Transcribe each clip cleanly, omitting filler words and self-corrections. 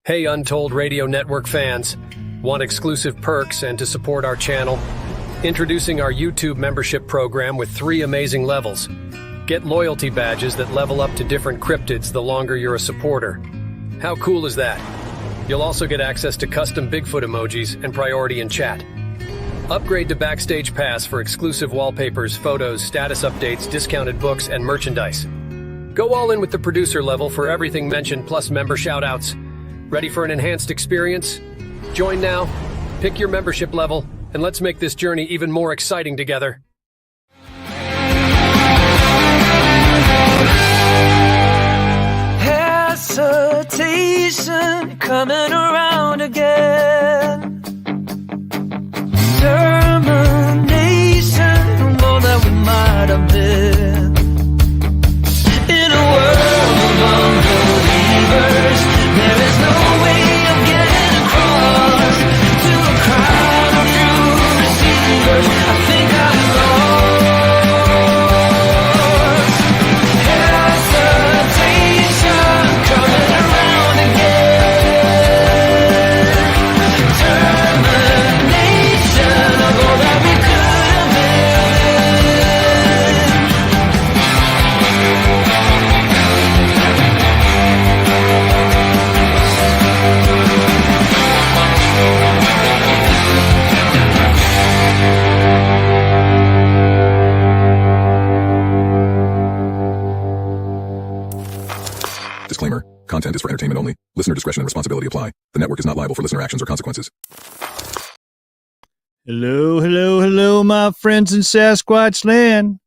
Hey Untold Radio Network fans, want exclusive perks and to support our channel? Introducing our YouTube membership program with 3 amazing levels. Get loyalty badges that level up to different cryptids the longer you're a supporter. How cool is that? You'll also get access to custom Bigfoot emojis and priority in chat. Upgrade to Backstage Pass for exclusive wallpapers, photos, status updates, discounted books, and merchandise. Go all in with the producer level for everything mentioned plus member shoutouts. Ready for an enhanced experience? Join now, pick your membership level, and let's make this journey even more exciting together. Hesitation coming around again. Termination, more than we might have been. In a world of unbelievers, there is no way of getting across to a crowd of true receivers. I think I'm lost. Hesitation coming around again. Termination of all that we could have Disclaimer. Content is for entertainment only. Listener discretion and responsibility apply. The network is not liable for listener actions or consequences. Hello, my friends in Sasquatch land.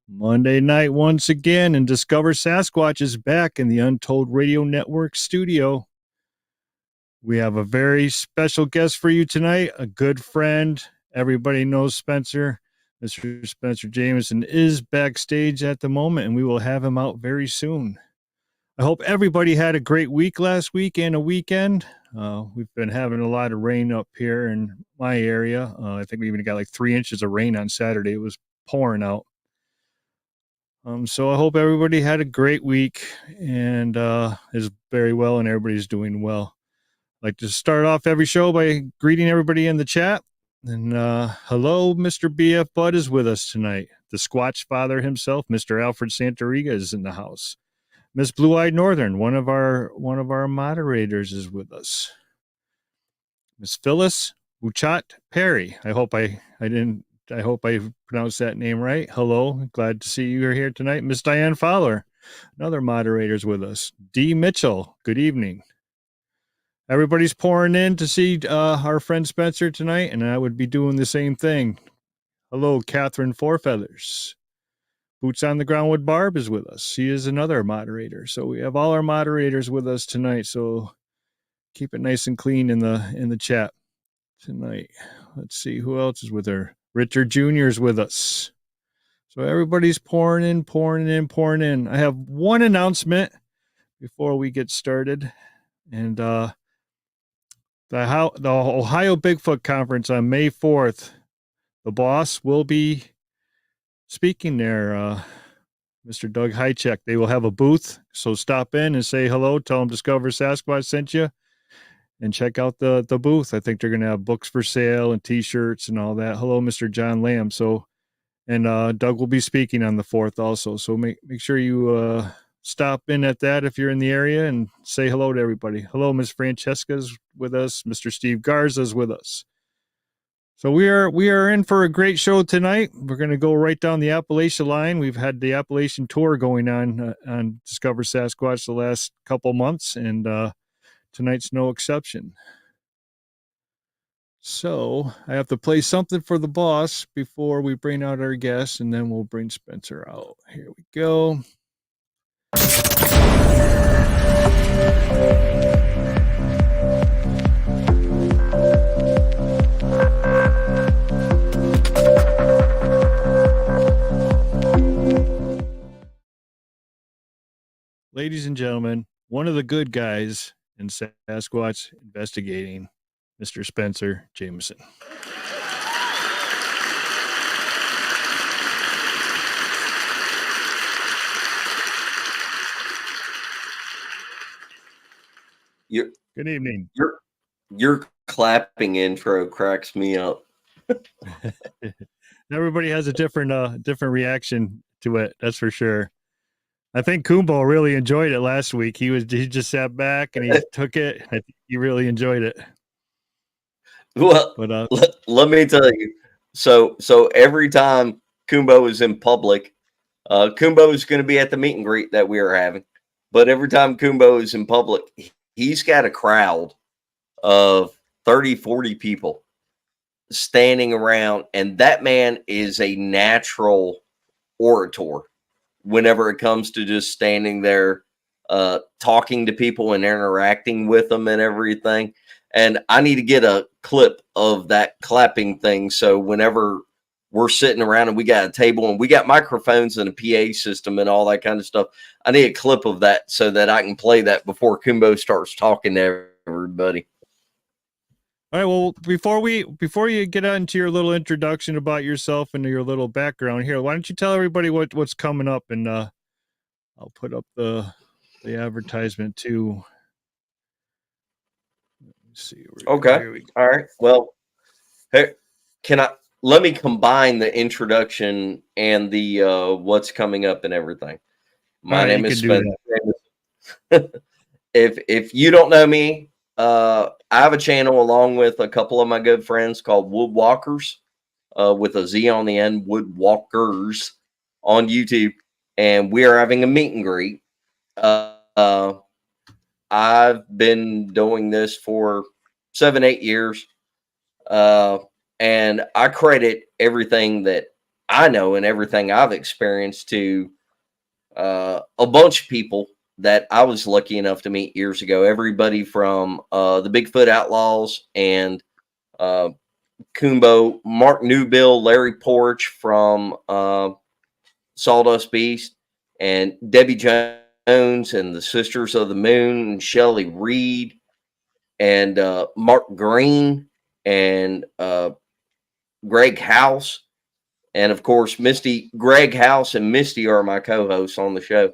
Monday night once again, and Discover Sasquatch is back in the Untold Radio Network studio. We have a very special guest for you tonight, a good friend. Everybody knows Spencer. Mr. Spencer Jamison is backstage at the moment, and we will have him out very soon. I hope everybody had a great week last week and a weekend. We've been having a lot of rain up here in my area. I think we even got like 3 inches of rain on Saturday. It was pouring out. So I hope everybody had a great week and is very well and everybody's doing well. I'd like to start off every show by greeting everybody in the chat. And hello, Mr. BF Bud is with us tonight. The Squatch Father himself, Mr. Alfred Santoriga, is in the house. Miss Blue-Eyed Northern, one of our moderators, is with us. Miss Phyllis Uchat Perry. I hope I pronounced that name right. Hello, glad to see you here tonight. Miss Diane Fowler, another moderator, is with us. D. Mitchell, good evening. Everybody's pouring in to see our friend Spencer tonight, and I would be doing the same thing. Hello, Catherine Fourfeathers. Boots on the Ground with Barb is with us. She is another moderator. So we have all our moderators with us tonight. So keep it nice and clean in the chat tonight. Let's see who else is with her. Richard Jr. is with us. So everybody's pouring in. I have one announcement before we get started. And the Ohio Bigfoot Conference on May 4th, the boss will be speaking there, Mr. Doug Hychek. They will have a booth, so stop in and say hello. Tell them Discover Sasquatch sent you, and check out the booth. I think they're going to have books for sale and T-shirts and all that. Hello, Mr. John Lamb. So, and Doug will be speaking on the 4th also. So make sure you stop in at that if you're in the area and say hello to everybody. Hello, Miss Francesca's with us. Mr. Steve Garza's with us. So we are in for a great show tonight. We're going to go right down the Appalachian line. We've had the Appalachian tour going on Discover Sasquatch the last couple months, and tonight's no exception. So I have to play something for the boss before we bring out our guests, and then we'll bring Spencer out. Here we go. Ladies and gentlemen, one of the good guys in Sasquatch investigating, Mr. Spencer Jamison. Your Good evening. your clapping intro cracks me up. Everybody has a different reaction to it. That's for sure. I think Kumbo really enjoyed it last week. He just sat back and he took it. I think he really enjoyed it. Well, But let me tell you. So every time Kumbo is in public, Kumbo is going to be at the meet and greet that we are having. But every time Kumbo is in public, he's got a crowd of 30, 40 people standing around, and that man is a natural orator whenever it comes to just standing there talking to people and interacting with them and everything. And I need to get a clip of that clapping thing, so whenever we're sitting around and we got a table and we got microphones and a PA system and all that kind of stuff, I need a clip of that so that I can play that before Kumbo starts talking to everybody. all right. Well, before you get into your little introduction about yourself and your little background here, why don't you tell everybody what's coming up, and I'll put up the advertisement too. Let's see. Okay. All right. Well, hey, let me combine the introduction and the what's coming up and everything. My name is Spencer. If you don't know me, I have a channel along with a couple of my good friends called Woodwalkerz, with a Z on the end, Woodwalkerz, on YouTube, and we are having a meet and greet. I've been doing this for 7-8 years, and I credit everything that I know and everything I've experienced to a bunch of people that I was lucky enough to meet years ago. Everybody from the Bigfoot Outlaws and Kumbo, Mark Newbill, Larry Porch from Sawdust Beast, and Debbie Jones and the Sisters of the Moon, and Shelley Reed, and Mark Green, and Greg House, and of course Greg House and Misty are my co-hosts on the show.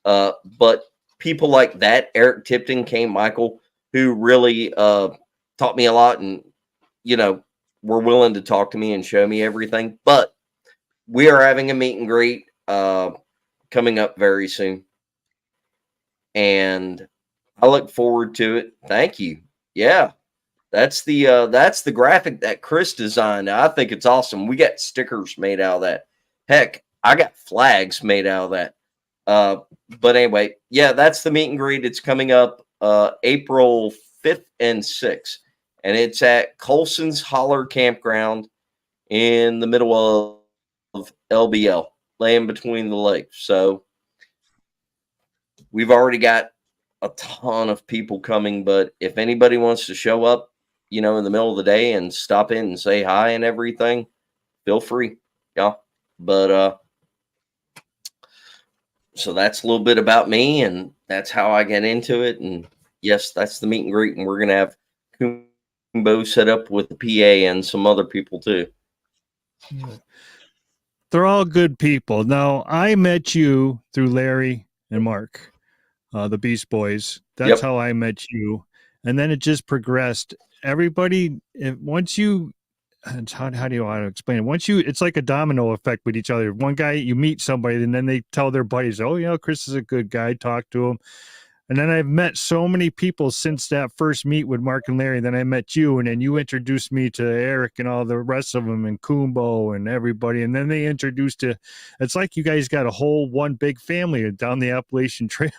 But people like that, Eric Tipton, Kane Michael, who really taught me a lot, and were willing to talk to me and show me everything. But we are having a meet and greet coming up very soon, and I look forward to it. Thank you. Yeah, that's the graphic that Chris designed. I think it's awesome. We got stickers made out of that. Heck, I got flags made out of that. But anyway, yeah, that's the meet and greet. It's coming up April 5th and 6th, and it's at Colson's Holler Campground in the middle of LBL, laying between the lakes. So we've already got a ton of people coming, but if anybody wants to show up, in the middle of the day and stop in and say hi and everything, feel free. Yeah. But so that's a little bit about me, and that's how I get into it. And yes, that's the meet and greet, and we're gonna have Kumbo set up with the PA and some other people too. They're all good people. Now, I met you through Larry and Mark, the Beast Boys. That's how I met you, and then it just progressed. Everybody, once you, how do you want to explain it? Once you, it's like a domino effect with each other. One guy, you meet somebody, and then they tell their buddies, "Oh, Chris is a good guy. Talk to him." And then I've met so many people since that first meet with Mark and Larry. Then I met you, and then you introduced me to Eric and all the rest of them, and Kumbo and everybody. And then they introduced to, it's like you guys got a whole one big family down the Appalachian Trail,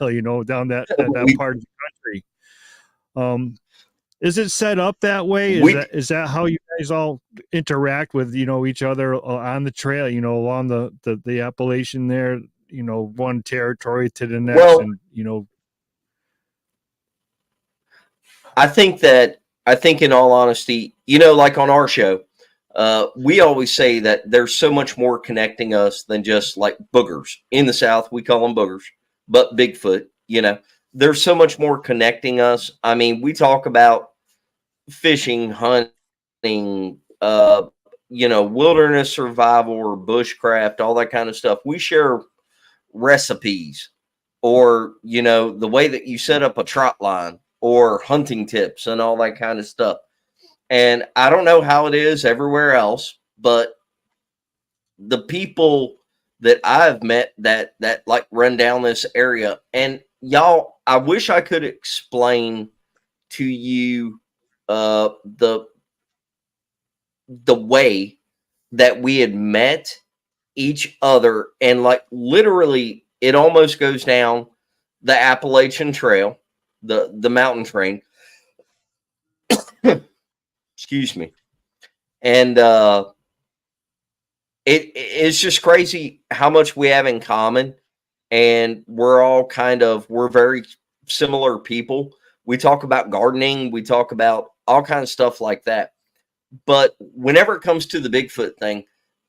down that part of the country. Is it set up that way? Is that how you guys all interact with, each other on the trail, along the Appalachian there, one territory to the next? Well, and, I think in all honesty, like on our show, we always say that there's so much more connecting us than just like boogers. In the South, we call them boogers, but Bigfoot, there's so much more connecting us. I mean, we talk about fishing, hunting, wilderness survival or bushcraft, all that kind of stuff. We share recipes, or, the way that you set up a trot line. or hunting tips and all that kind of stuff. And I don't know how it is everywhere else, but the people that I've met that like run down this area, and y'all, I wish I could explain to you the way that we had met each other, and like literally it almost goes down the Appalachian Trail, the mountain train. Excuse me. And it's just crazy how much we have in common, and we're very similar people. We talk about gardening, we talk about all kinds of stuff like that. But whenever it comes to the Bigfoot thing,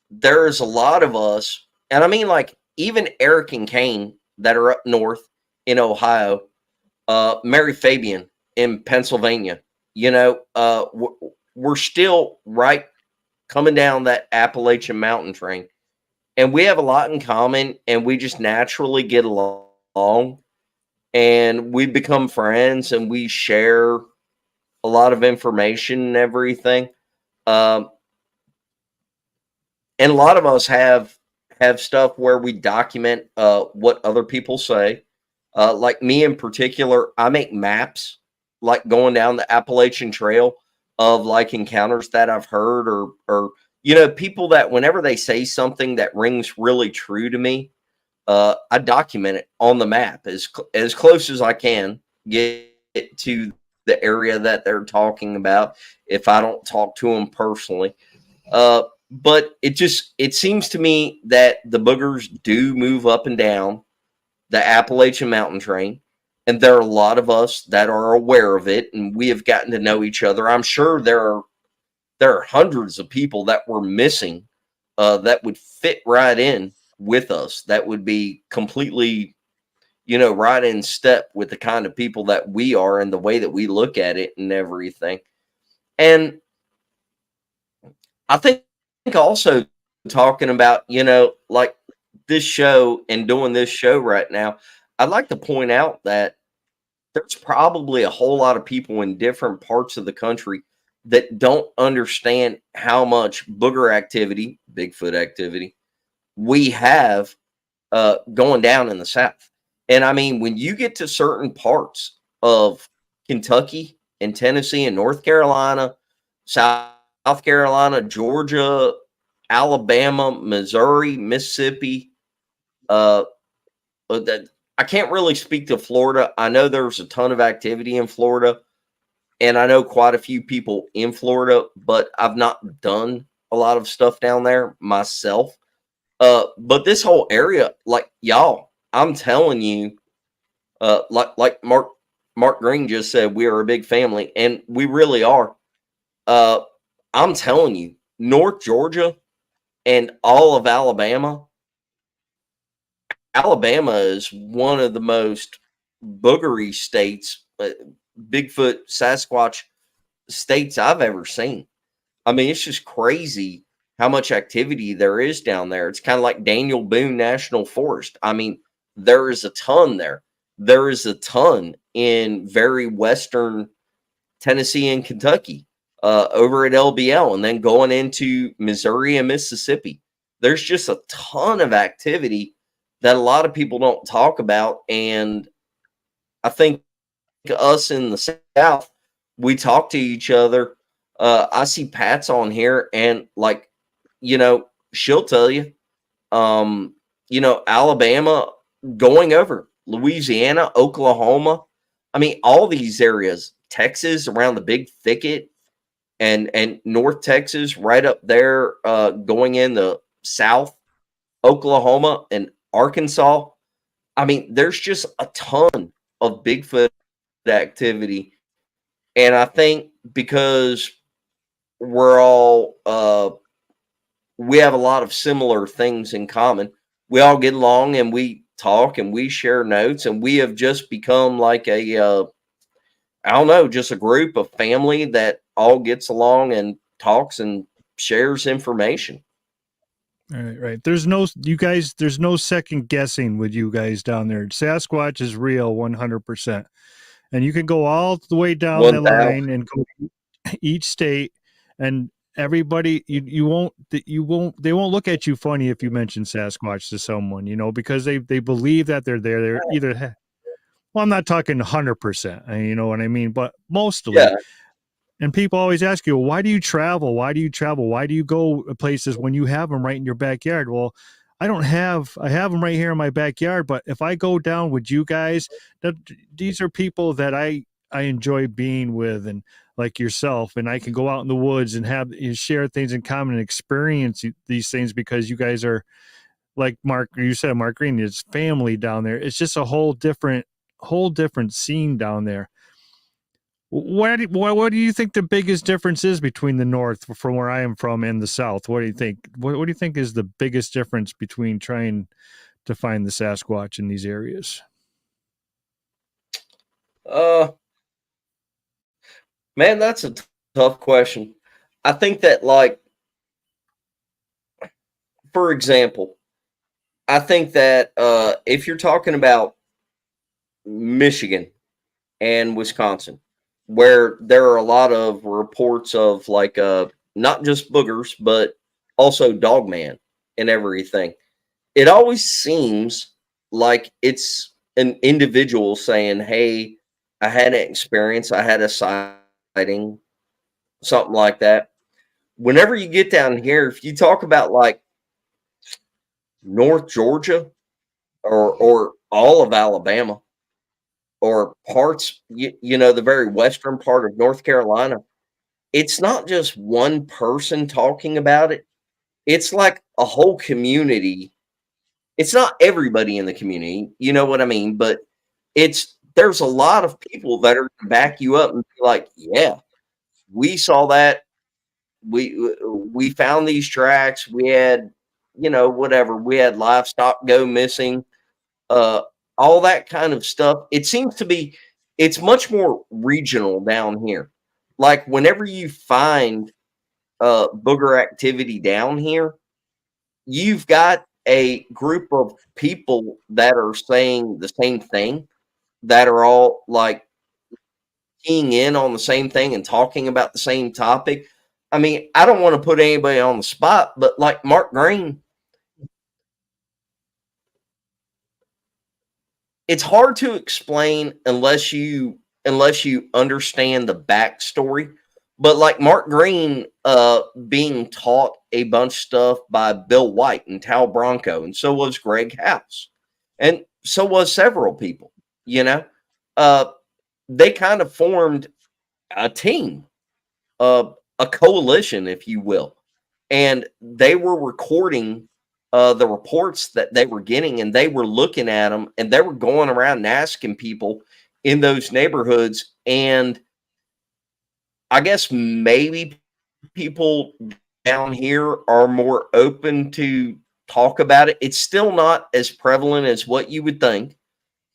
there's a lot of us, and I mean, like, even Eric and Kane that are up north in Ohio, Mary Fabian in Pennsylvania, we're still right coming down that Appalachian mountain train, and we have a lot in common, and we just naturally get along, and we become friends, and we share a lot of information and everything. And a lot of us have stuff where we document what other people say. Like me in particular, I make maps, like going down the Appalachian Trail, of like encounters that I've heard, or people that whenever they say something that rings really true to me, I document it on the map as close as I can get to the area that they're talking about, if I don't talk to them personally. But it seems to me that the boogers do move up and down the Appalachian mountain train, and there are a lot of us that are aware of it, and we have gotten to know each other. I'm sure there are hundreds of people that we're missing that would fit right in with us, that would be completely, right in step with the kind of people that we are and the way that we look at it and everything. And I think also talking about, like this show and doing this show right now, I'd like to point out that there's probably a whole lot of people in different parts of the country that don't understand how much booger activity, Bigfoot activity, we have going down in the South. And I mean, when you get to certain parts of Kentucky and Tennessee and North Carolina, South Carolina, Georgia, Alabama, Missouri, Mississippi, that I can't really speak to Florida. I know there's a ton of activity in Florida, and I know quite a few people in Florida, but I've not done a lot of stuff down there myself. But this whole area, like y'all, I'm telling you, like Mark Green just said, we are a big family, and we really are. I'm telling you, North Georgia and all of Alabama. Alabama is one of the most boogery states, Bigfoot, Sasquatch states I've ever seen. I mean, it's just crazy how much activity there is down there. It's kind of like Daniel Boone National Forest. I mean, there is a ton there. There is a ton in very western Tennessee and Kentucky, over at LBL, and then going into Missouri and Mississippi. There's just a ton of activity that a lot of people don't talk about. And I think us in the South, we talk to each other. I see Pat's on here, and like, she'll tell you, Alabama, going over Louisiana, Oklahoma. I mean, all these areas, Texas around the big thicket, and North Texas right up there, going in the South, Oklahoma and Arkansas. I mean, there's just a ton of Bigfoot activity. And I think because we're all, we have a lot of similar things in common, we all get along and we talk and we share notes, and we have just become like a, I don't know, just a group of family that all gets along and talks and shares information. Right. There's no second guessing with you guys down there. Sasquatch is real 100%. and you can go all the way down the 1,000. line and go each state, and everybody they won't look at you funny if you mention Sasquatch to someone, because they believe that they're there. They're either, well, I'm not talking 100%, you know what I mean, but mostly. Yeah. And people always ask you, why do you travel? Why do you travel? Why do you go places when you have them right in your backyard? Well, I have them right here in my backyard, but if I go down with you guys, these are people that I enjoy being with, and like yourself, and I can go out in the woods and share things in common and experience these things because you guys are, like you said, Mark Green, it's family down there. It's just a whole different scene down there. What do you think the biggest difference is between the North, from where I am from, and the South? What do you think? What do you think is the biggest difference between trying to find the Sasquatch in these areas? Man, that's a tough question. I think that, like, for example, I think that if you're talking about Michigan and Wisconsin, where there are a lot of reports of, like, not just boogers, but also dogman and everything, it always seems like it's an individual saying, hey, I had an experience, I had a sighting, something like that. Whenever you get down here, if you talk about, like, North Georgia or all of Alabama, or parts, the very western part of North Carolina, it's not just one person talking about it. It's like a whole community. It's not everybody in the community, you know what I mean? But there's a lot of people that are going to back you up and be like, yeah, we saw that. We found these tracks. We had, whatever. We had livestock go missing. All that kind of stuff. It seems to be, it's much more regional down here. Like, whenever you find booger activity down here, you've got a group of people that are saying the same thing, that are all, like, keying in on the same thing and talking about the same topic. I mean, I don't want to put anybody on the spot, but, like, Mark Green, it's hard to explain unless you understand the backstory. But, like, Mark Green being taught a bunch of stuff by Bill White and Tal Bronco, and so was Greg House, and so was several people. They kind of formed a team, a coalition, if you will, and they were recording the reports that they were getting, and they were looking at them, and they were going around and asking people in those neighborhoods. And I guess maybe people down here are more open to talk about it. It's still not as prevalent as what you would think.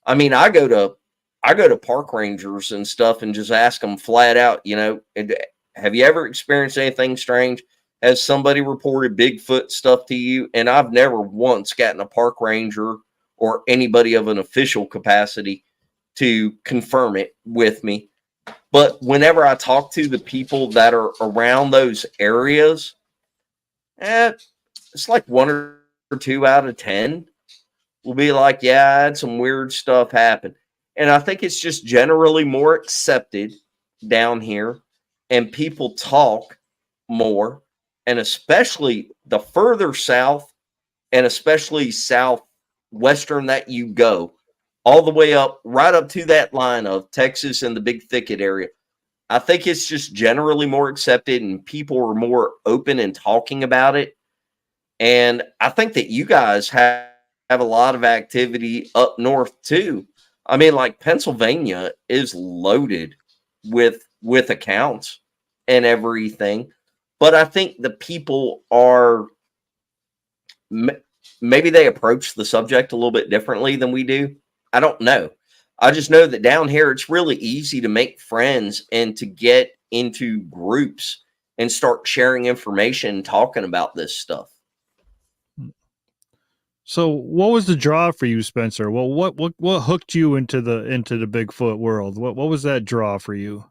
I mean, I go to park rangers and stuff and just ask them flat out, have you ever experienced anything strange? Has somebody reported Bigfoot stuff to you? And I've never once gotten a park ranger or anybody of an official capacity to confirm it with me. But whenever I talk to the people that are around those areas, it's like 1 or 2 out of 10 will be like, yeah, I had some weird stuff happen. And I think it's just generally more accepted down here, and people talk more. And especially the further south, and especially southwestern that you go, all the way up, right up to that line of Texas and the Big Thicket area, I think it's just generally more accepted, and people are more open and talking about it. And I think that you guys have a lot of activity up north too. I mean, like, Pennsylvania is loaded with accounts and everything. But I think the people are, maybe they approach the subject a little bit differently than we do. I don't know. I just know that down here, it's really easy to make friends and to get into groups and start sharing information and talking about this stuff. So what was the draw for you, Spencer? Well, what hooked you into the Bigfoot world? What was that draw for you?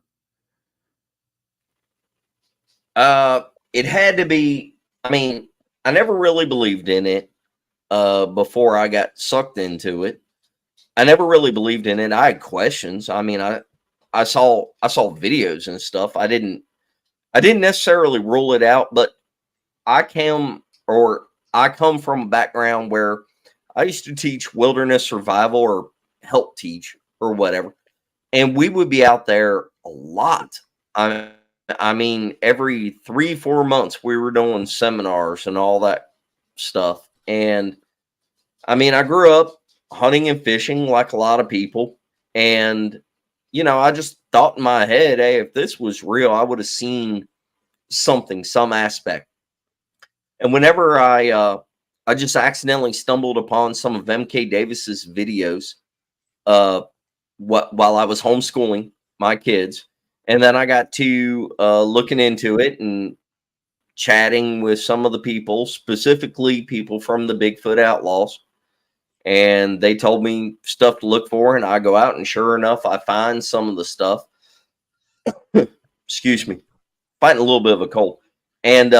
It had to be, I mean, I never really believed in it before I got sucked into it. I never really believed in it. I had questions. I mean, I saw videos and stuff. I didn't necessarily rule it out, but I come from a background where I used to teach wilderness survival or help teach or whatever. And we would be out there a lot. I mean, every 3-4 months we were doing seminars and all that stuff. And I mean, I grew up hunting and fishing like a lot of people. And, you know, I just thought in my head, hey, if this was real, I would have seen something, some aspect. And whenever I just accidentally stumbled upon some of MK Davis's videos while I was homeschooling my kids. And then I got to looking into it and chatting with some of the people, specifically people from the Bigfoot Outlaws. And they told me stuff to look for, and I go out, and sure enough, I find some of the stuff. Excuse me. Fighting a little bit of a cold. And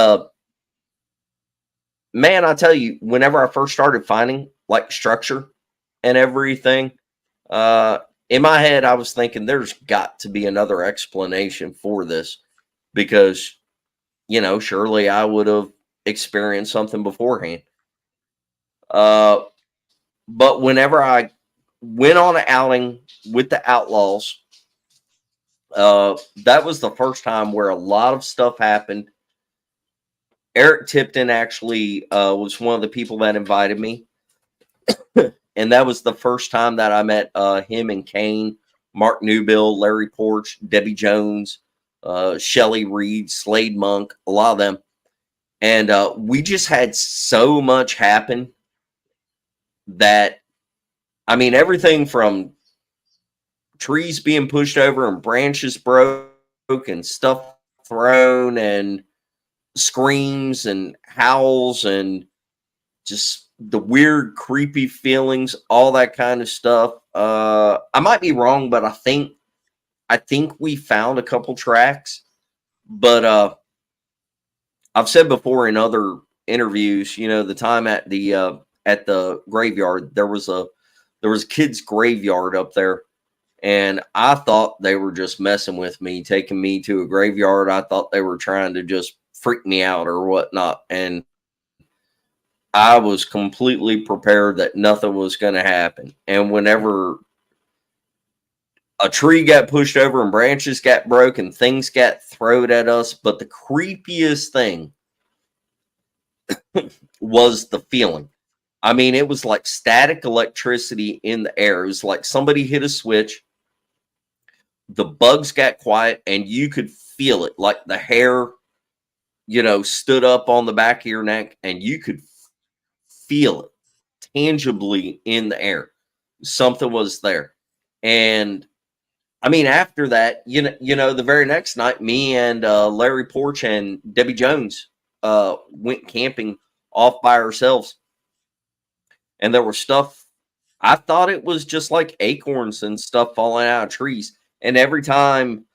man, I tell you, whenever I first started finding like structure and everything, in my head, I was thinking there's got to be another explanation for this because, you know, surely I would have experienced something beforehand. But whenever I went on an outing with the Outlaws, that was the first time where a lot of stuff happened. Eric Tipton actually was one of the people that invited me. And that was the first time that I met him and Kane, Mark Newbill, Larry Porch, Debbie Jones, Shelly Reed, Slade Monk, a lot of them. And we just had so much happen that, I mean, everything from trees being pushed over and branches broke and stuff thrown and screams and howls and just the weird, creepy feelings, all that kind of stuff. I might be wrong, but I think we found a couple tracks. But I've said before in other interviews, you know, the time at the graveyard, there was a kid's graveyard up there, and I thought they were just messing with me, taking me to a graveyard. I thought they were trying to just freak me out or whatnot, and I was completely prepared that nothing was going to happen. And whenever a tree got pushed over and branches got broken, things got thrown at us, but the creepiest thing was the feeling. I mean, it was like static electricity in the air. It was like somebody hit a switch, the bugs got quiet, and you could feel it. Like the hair, you know, stood up on the back of your neck, and you could feel it tangibly in the air. Something was there. And I mean, after that, you know, the very next night, me and Larry Porch and Debbie Jones went camping off by ourselves. And there was stuff, I thought it was just like acorns and stuff falling out of trees. And every time,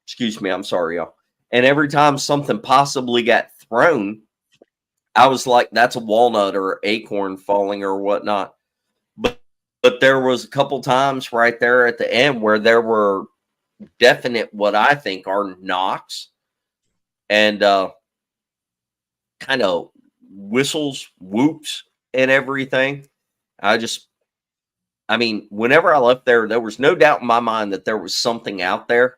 excuse me, I'm sorry, y'all. And every time something possibly got thrown, I was like, that's a walnut or acorn falling or whatnot. But there was a couple times right there at the end where there were definite, what I think are knocks and kind of whistles, whoops, and everything. I mean, whenever I left there, there was no doubt in my mind that there was something out there,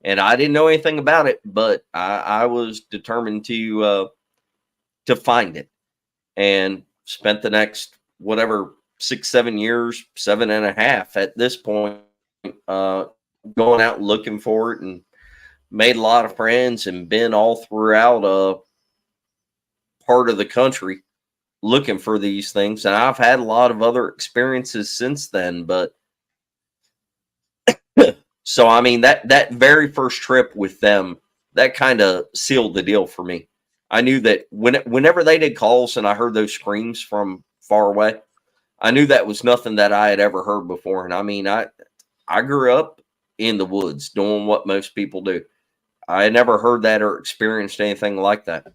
and I didn't know anything about it, but I was determined to find it, and spent the next, whatever, 6-7 years, 7.5 at this point, going out looking for it, and made a lot of friends and been all throughout part of the country looking for these things. And I've had a lot of other experiences since then, but so, I mean, that very first trip with them, that kind of sealed the deal for me. I knew that whenever they did calls and I heard those screams from far away, I knew that was nothing that I had ever heard before. And I mean, I grew up in the woods doing what most people do. I had never heard that or experienced anything like that.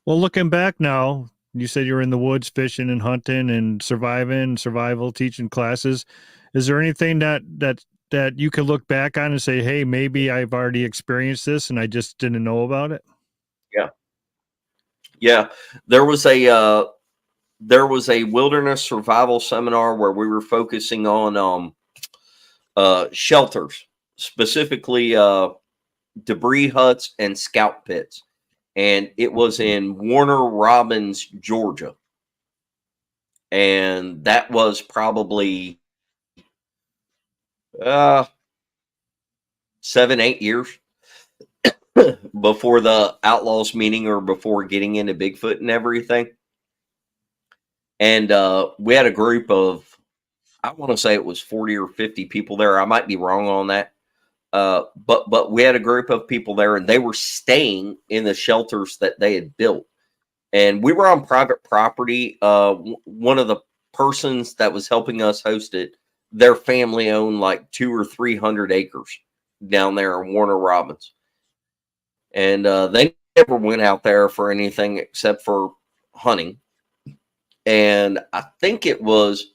Well, looking back now, you said you were in the woods fishing and hunting and survival, teaching classes. Is there anything that you could look back on and say, hey, maybe I've already experienced this and I just didn't know about it? Yeah. There was a wilderness survival seminar where we were focusing on shelters, specifically debris huts and scout pits. And it was in Warner Robins, Georgia. And that was probably 7-8 years before the Outlaws meeting or before getting into Bigfoot and everything. And we had a group of, I want to say it was 40 or 50 people there. I might be wrong on that. But we had a group of people there, and they were staying in the shelters that they had built. And we were on private property. One of the persons that was helping us host it, their family owned like 200 or 300 acres down there in Warner Robins. And they never went out there for anything except for hunting. And I think it was,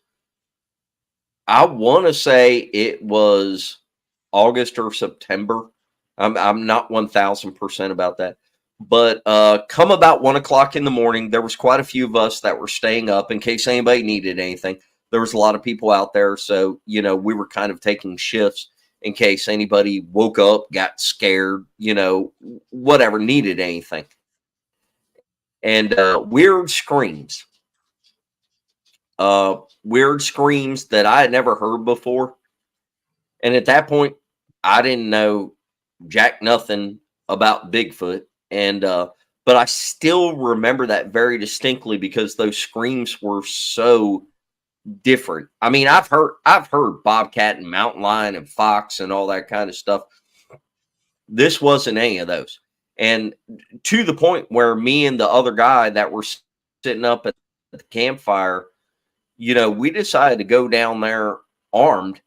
I want to say it was August or September. I'm not 1000% about that. But come about 1 o'clock in the morning, there was quite a few of us that were staying up in case anybody needed anything. There was a lot of people out there. So, you know, we were kind of taking shifts in case anybody woke up, got scared, you know, whatever, needed anything. And weird screams that I had never heard before. And at that point, I didn't know jack nothing about Bigfoot. And but I still remember that very distinctly because those screams were so different. I mean, I've heard bobcat and mountain lion and fox and all that kind of stuff. This wasn't any of those. And to the point where me and the other guy that were sitting up at the campfire, you know, we decided to go down there armed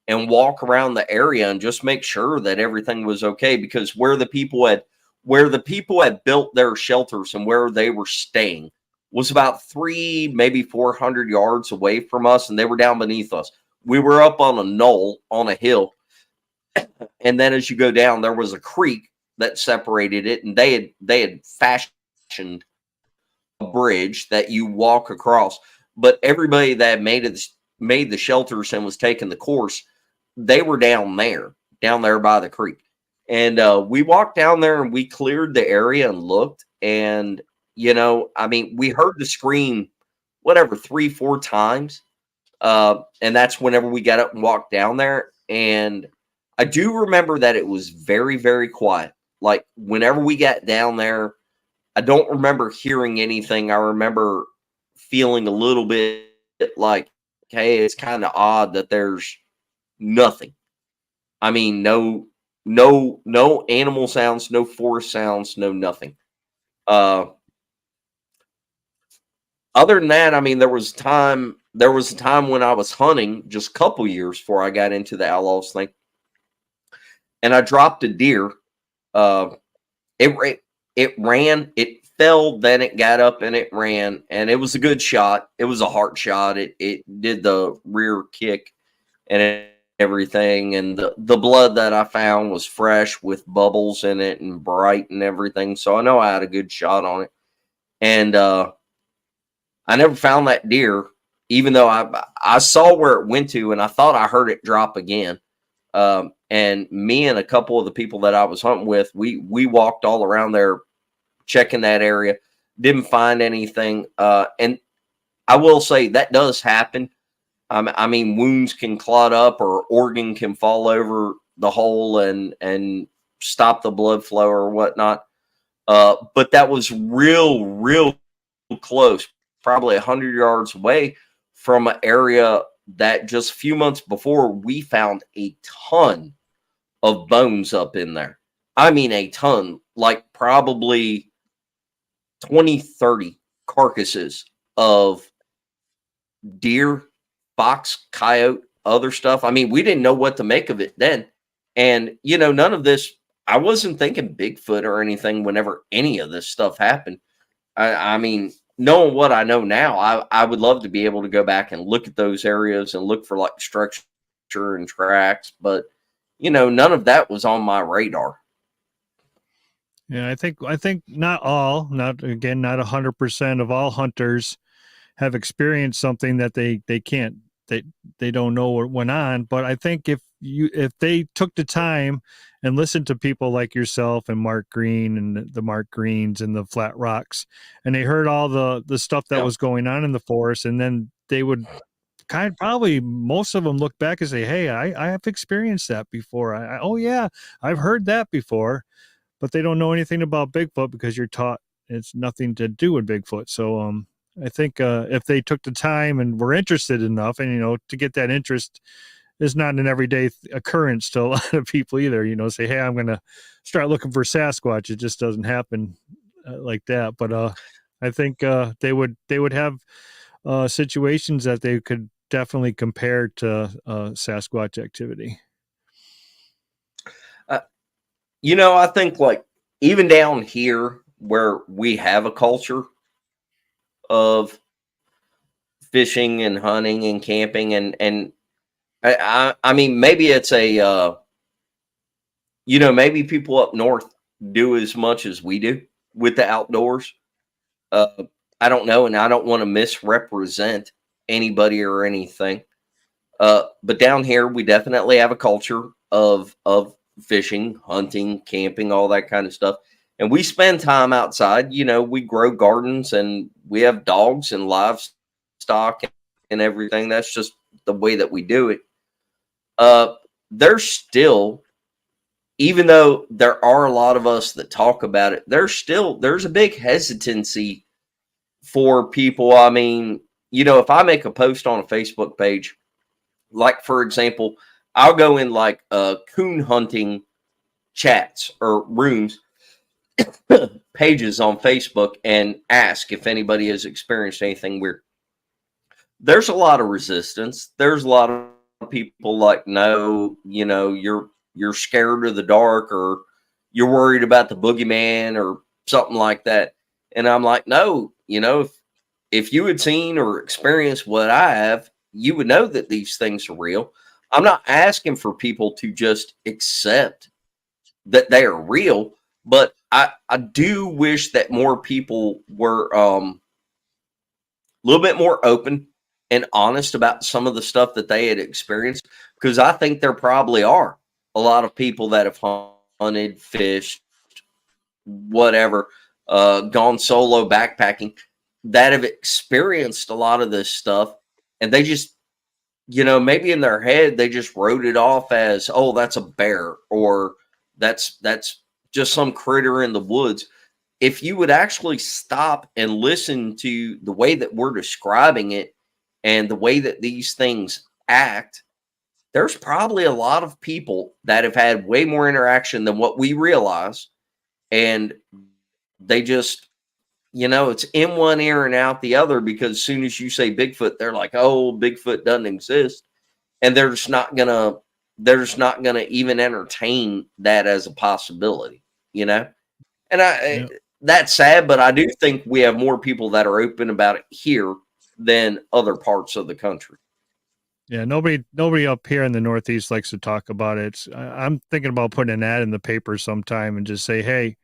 and walk around the area and just make sure that everything was okay, because where the people had built their shelters and where they were staying was about 300, maybe 400 yards away from us, and they were down beneath us. We were up on a knoll on a hill, and then as you go down, there was a creek that separated it, and they had fashioned a bridge that you walk across. But everybody that made the shelters and was taking the course, they were down there by the creek. And we walked down there and we cleared the area and looked. And, you know, I mean, we heard the scream, 3-4 times. And that's whenever we got up and walked down there. And I do remember that it was very, very quiet. Like whenever we got down there, I don't remember hearing anything. I remember feeling a little bit like, hey, it's kind of odd that there's nothing. I mean, no animal sounds, no forest sounds, no nothing. Other than that, I mean, there was a time when I was hunting just a couple years before I got into the Outlaws thing, and I dropped a deer. It ran, it fell, then it got up and it ran, and it was a good shot. It was a heart shot. It did the rear kick and everything, and the blood that I found was fresh with bubbles in it and bright and everything. So I know I had a good shot on it. And I never found that deer, even though I saw where it went to, and I thought I heard it drop again. And me and a couple of the people that I was hunting with, we walked all around there checking that area, didn't find anything. And I will say that does happen. I mean, wounds can clot up or organ can fall over the hole and stop the blood flow or whatnot. But that was real close, probably 100 yards away from an area that just a few months before we found a ton of bones up in there. I mean, a ton, like probably 20, 30 carcasses of deer, fox, coyote, other stuff. I mean, we didn't know what to make of it then. And, you know, none of this, I wasn't thinking Bigfoot or anything whenever any of this stuff happened. I mean, knowing what I know now, I would love to be able to go back and look at those areas and look for like structure and tracks. But, you know, none of that was on my radar. Yeah, I think not 100% of all hunters have experienced something that they don't know what went on. But I think if they took the time and listened to people like yourself and Mark Green and the Mark Greens and the Flat Rocks, and they heard all the stuff that was going on in the forest, and then they would probably most of them look back and say, hey, I have experienced that before. Oh yeah, I've heard that before. But they don't know anything about Bigfoot because you're taught it's nothing to do with Bigfoot. So I think if they took the time and were interested enough, and, you know, to get that interest is not an everyday occurrence to a lot of people either, you know, say, hey, I'm going to start looking for Sasquatch. It just doesn't happen like that. But I think they would have situations that they could definitely compare to Sasquatch activity. You know, I think like even down here where we have a culture of fishing and hunting and camping and I mean, maybe it's a, you know, maybe people up north do as much as we do with the outdoors. I don't know. And I don't want to misrepresent anybody or anything. But down here, we definitely have a culture of fishing, hunting, camping, all that kind of stuff. And we spend time outside. You know, we grow gardens and we have dogs and livestock and everything. That's just the way that we do it. There's still, even though there are a lot of us that talk about it, there's a big hesitancy for people. I mean, you know, if I make a post on a Facebook page, like, for example, I'll go in like coon hunting chats or rooms, pages on Facebook, and ask if anybody has experienced anything weird. There's a lot of resistance. There's a lot of people like, no, you know, you're scared of the dark, or you're worried about the boogeyman or something like that. And I'm like, no, you know, if you had seen or experienced what I have, you would know that these things are real. I'm not asking for people to just accept that they are real, but I do wish that more people were a little bit more open and honest about some of the stuff that they had experienced, because I think there probably are a lot of people that have hunted, fished, whatever, gone solo backpacking, that have experienced a lot of this stuff, and they just, you know, maybe in their head, they just wrote it off as, oh, that's a bear, or that's just some critter in the woods. If you would actually stop and listen to the way that we're describing it and the way that these things act, there's probably a lot of people that have had way more interaction than what we realize. And they just, you know, it's in one ear and out the other, because as soon as you say Bigfoot, they're like, oh, Bigfoot doesn't exist. And they're just not gonna even entertain that as a possibility, you know? And that's sad, but I do think we have more people that are open about it here than other parts of the country. Yeah, nobody up here in the Northeast likes to talk about it. I'm thinking about putting an ad in the paper sometime and just say, hey,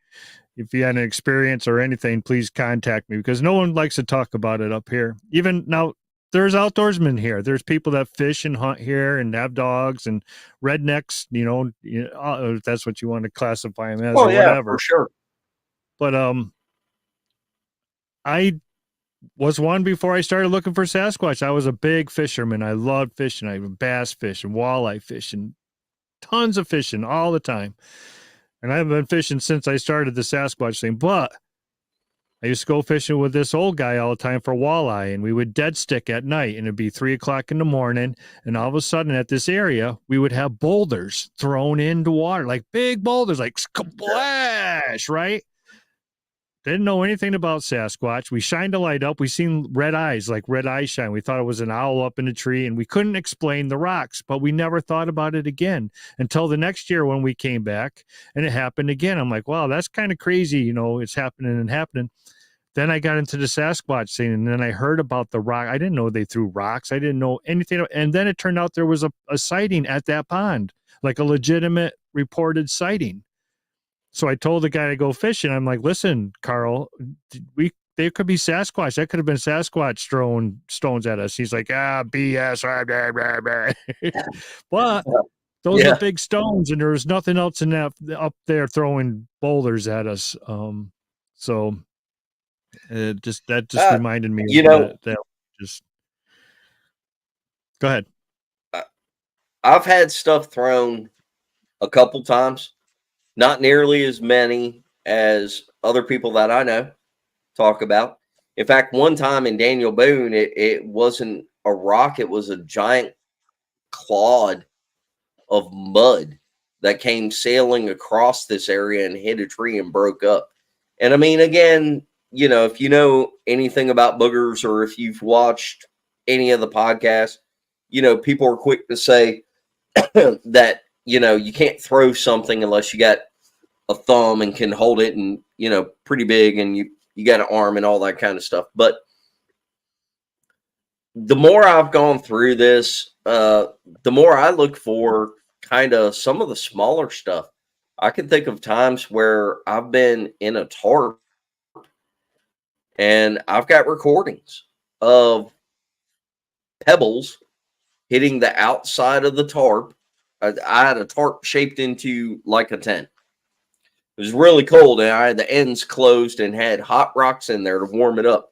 if you had an experience or anything, please contact me, because no one likes to talk about it up here. Even now, there's outdoorsmen here. There's people that fish and hunt here and have dogs and rednecks, you know, if that's what you want to classify them as, or whatever. For sure. But I was one before I started looking for Sasquatch. I was a big fisherman. I loved fishing. I would bass fish and walleye fish and tons of fishing all the time. And I've been fishing since I started the Sasquatch thing. But I used to go fishing with this old guy all the time for walleye, and we would dead stick at night, and it'd be 3 o'clock in the morning. And all of a sudden at this area, we would have boulders thrown into water, like big boulders, like splash, right? Didn't know anything about Sasquatch. We shined a light up. We seen red eyes, like red eyes shine. We thought it was an owl up in a tree, and we couldn't explain the rocks, but we never thought about it again until the next year when we came back and it happened again. I'm like, wow, that's kind of crazy. You know, it's happening and happening. Then I got into the Sasquatch thing, and then I heard about the rock. I didn't know they threw rocks. I didn't know anything. And then it turned out there was a sighting at that pond, like a legitimate reported sighting. So I told the guy to go fishing. I'm like, listen, Carl, there could be Sasquatch. That could have been Sasquatch throwing stones at us. He's like, BS. But those are big stones, and there was nothing else in that up there throwing boulders at us. So that just reminded me. You know, that just go ahead. I've had stuff thrown a couple times. Not nearly as many as other people that I know talk about. In fact, one time in Daniel Boone, it wasn't a rock. It was a giant clod of mud that came sailing across this area and hit a tree and broke up. And I mean, again, you know, if you know anything about boogers or if you've watched any of the podcasts, you know, people are quick to say that, you know, you can't throw something unless you got a thumb and can hold it and, you know, pretty big and you got an arm and all that kind of stuff. But the more I've gone through this, the more I look for kind of some of the smaller stuff. I can think of times where I've been in a tarp and I've got recordings of pebbles hitting the outside of the tarp. I had a tarp shaped into like a tent. It was really cold, and I had the ends closed and had hot rocks in there to warm it up.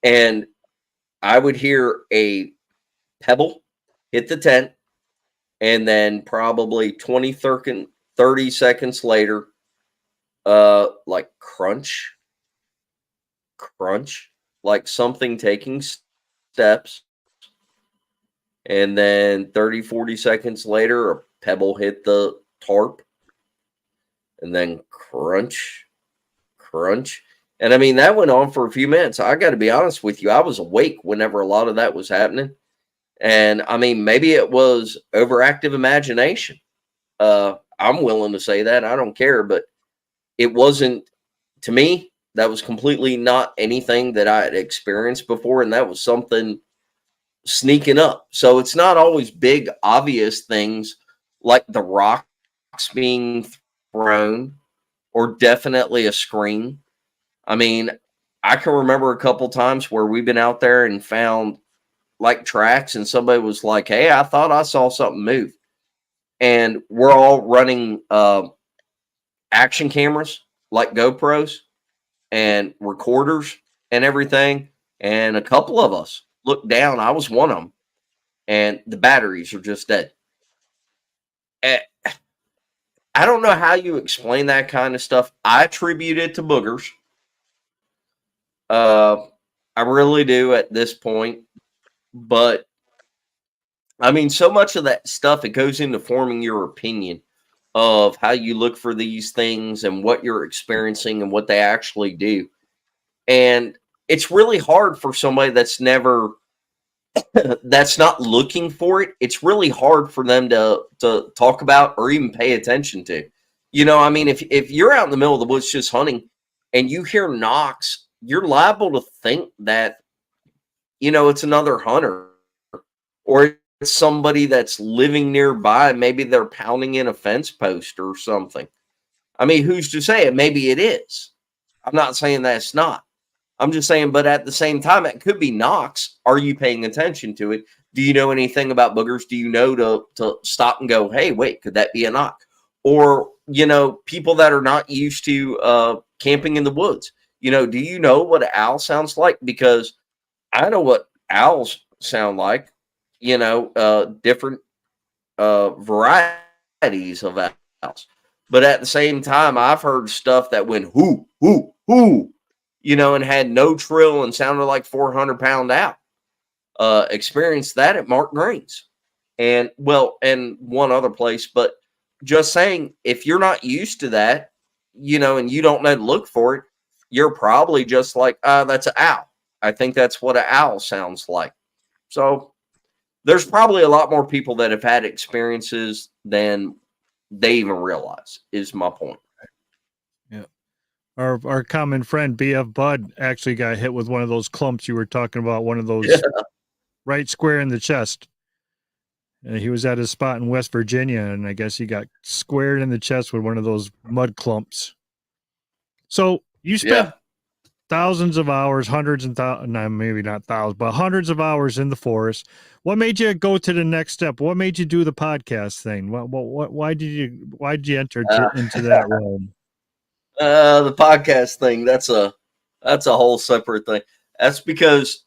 And I would hear a pebble hit the tent, and then probably 30 seconds later, like crunch, like something taking steps. And then 30, 40 seconds later, a pebble hit the tarp. And then crunch. And I mean, that went on for a few minutes. I got to be honest with you. I was awake whenever a lot of that was happening. And I mean, maybe it was overactive imagination. I'm willing to say that. I don't care. But it wasn't, to me, that was completely not anything that I had experienced before. And that was something sneaking up. So it's not always big, obvious things like the rocks being thrown or definitely a scream. I mean, I can remember a couple times where we've been out there and found like tracks and somebody was like, hey, I thought I saw something move. And we're all running action cameras like GoPros and recorders and everything. And a couple of us looked down. I was one of them. And the batteries are just dead. I don't know how you explain that kind of stuff. I attribute it to boogers. I really do at this point. But, I mean, so much of that stuff, it goes into forming your opinion of how you look for these things and what you're experiencing and what they actually do. And it's really hard for somebody that's never, that's not looking for it. It's really hard for them to talk about or even pay attention to. You know, I mean, if you're out in the middle of the woods just hunting and you hear knocks, you're liable to think that, you know, it's another hunter or it's somebody that's living nearby. Maybe they're pounding in a fence post or something. I mean, who's to say it? Maybe it is. I'm not saying that it's not. I'm just saying, but at the same time, it could be knocks. Are you paying attention to it? Do you know anything about boogers? Do you know to stop and go, hey, wait, could that be a knock? Or, you know, people that are not used to camping in the woods, you know, do you know what an owl sounds like? Because I know what owls sound like, you know, different varieties of owls. But at the same time, I've heard stuff that went hoo, hoo, hoo, you know, and had no trill and sounded like 400-pound owl. Experienced that at Mark Green's and, well, and one other place. But just saying, if you're not used to that, and you don't know to look for it, you're probably just like, that's an owl. I think that's what an owl sounds like. So there's probably a lot more people that have had experiences than they even realize, is my point. Yeah. Our common friend BF Bud actually got hit with one of those clumps you were talking about, one of those right square in the chest. And he was at his spot in West Virginia, and I guess he got squared in the chest with one of those mud clumps. So you spent thousands of hours, hundreds and thousands, no, maybe not thousands, but hundreds of hours in the forest. What made you go to the next step? What made you do the podcast thing? Why did you enter into that realm? The podcast thing, that's a whole separate thing. That's because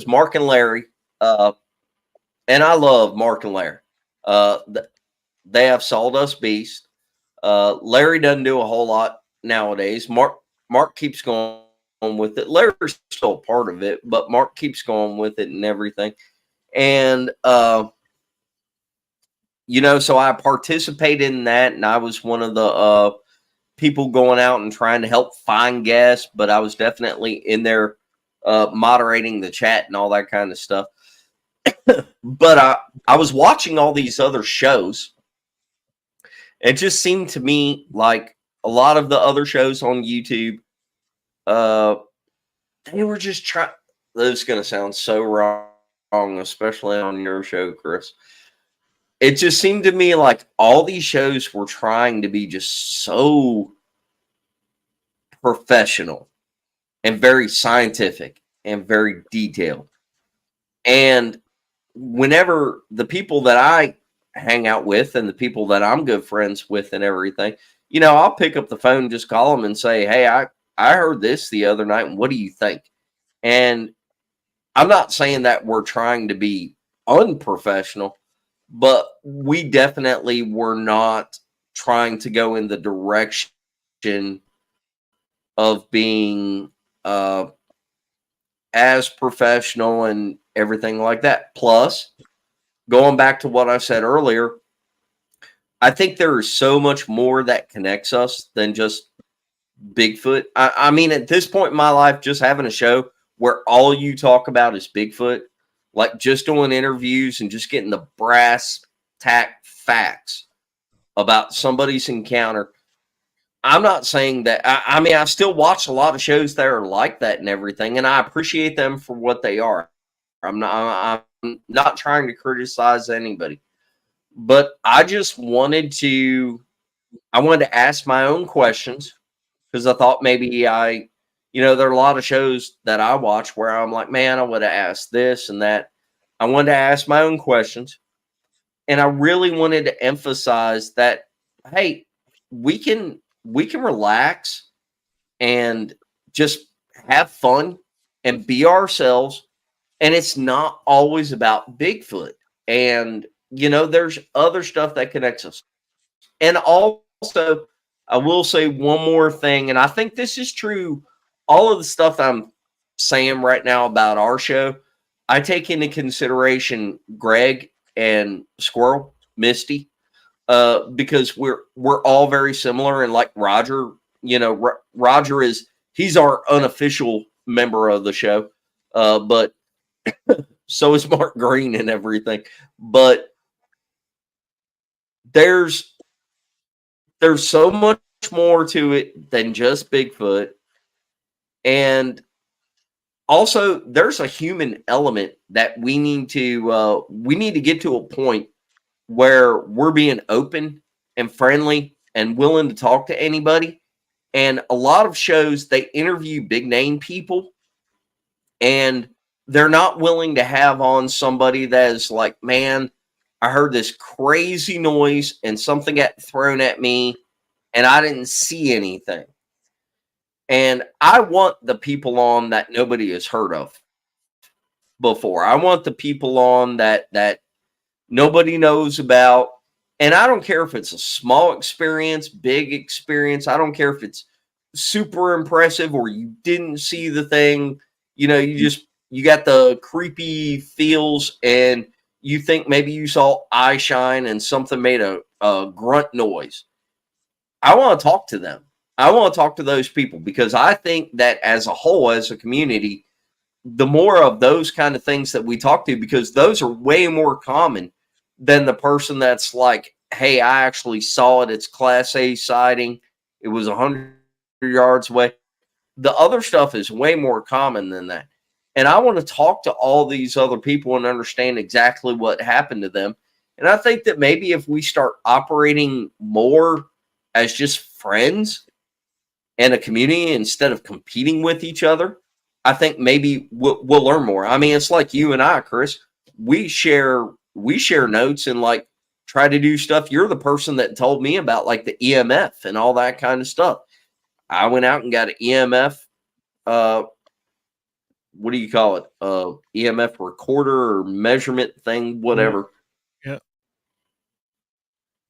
Mark and Larry, and I love Mark and Larry. They have Sawdust Beast. Larry doesn't do a whole lot nowadays. Mark keeps going with it. Larry's still a part of it, but Mark keeps going with it and everything. And so I participated in that, and I was one of the people going out and trying to help find guests, but I was definitely in there moderating the chat and all that kind of stuff. But I was watching all these other shows. It just seemed to me like a lot of the other shows on YouTube, they were just trying. This is going to sound so wrong, especially on your show, Chris. It just seemed to me like all these shows were trying to be just so professional and very scientific and very detailed. And whenever the people that I hang out with and the people that I'm good friends with and everything, I'll pick up the phone and just call them and say, hey, I heard this the other night, and what do you think? And I'm not saying that we're trying to be unprofessional, but we definitely were not trying to go in the direction of being as professional and everything like that. Plus, going back to what I said earlier, I think there is so much more that connects us than just Bigfoot. I mean, at this point in my life, just having a show where all you talk about is Bigfoot, like just doing interviews and just getting the brass tack facts about somebody's encounter. I'm not saying that. I mean, I still watch a lot of shows that are like that and everything, and I appreciate them for what they are. I'm not trying to criticize anybody, but I just wanted to ask my own questions, because I thought maybe there are a lot of shows that I watch where I'm like, man, I would have asked this and that. I wanted to ask my own questions, and I really wanted to emphasize that, hey, we can relax and just have fun and be ourselves. And it's not always about Bigfoot. And, there's other stuff that connects us. And also, I will say one more thing, and I think this is true. All of the stuff I'm saying right now about our show, I take into consideration Greg and Squirrel, Misty, because we're all very similar. And like Roger, Roger he's our unofficial member of the show, but so is Mark Green and everything. But there's so much more to it than just Bigfoot. And also there's a human element that we need to get to a point where we're being open and friendly and willing to talk to anybody. And a lot of shows, they interview big name people, and they're not willing to have on somebody that is like, man, I heard this crazy noise and something got thrown at me and I didn't see anything. And I want the people on that nobody has heard of before. I want the people on that nobody knows about. And I don't care if it's a small experience, big experience. I don't care if it's super impressive or you didn't see the thing. You got the creepy feels and you think maybe you saw eye shine and something made a grunt noise. I want to talk to them. I want to talk to those people, because I think that as a whole, as a community, the more of those kind of things that we talk to, because those are way more common than the person that's like, hey, I actually saw it. It's Class A sighting. It was 100 yards away. The other stuff is way more common than that. And I want to talk to all these other people and understand exactly what happened to them. And I think that maybe if we start operating more as just friends and a community instead of competing with each other, I think maybe we'll learn more. I mean, it's like you and I, Chris. We share notes and like try to do stuff. You're the person that told me about like the EMF and all that kind of stuff. I went out and got an EMF. What do you call it? EMF recorder or measurement thing, whatever. Yeah.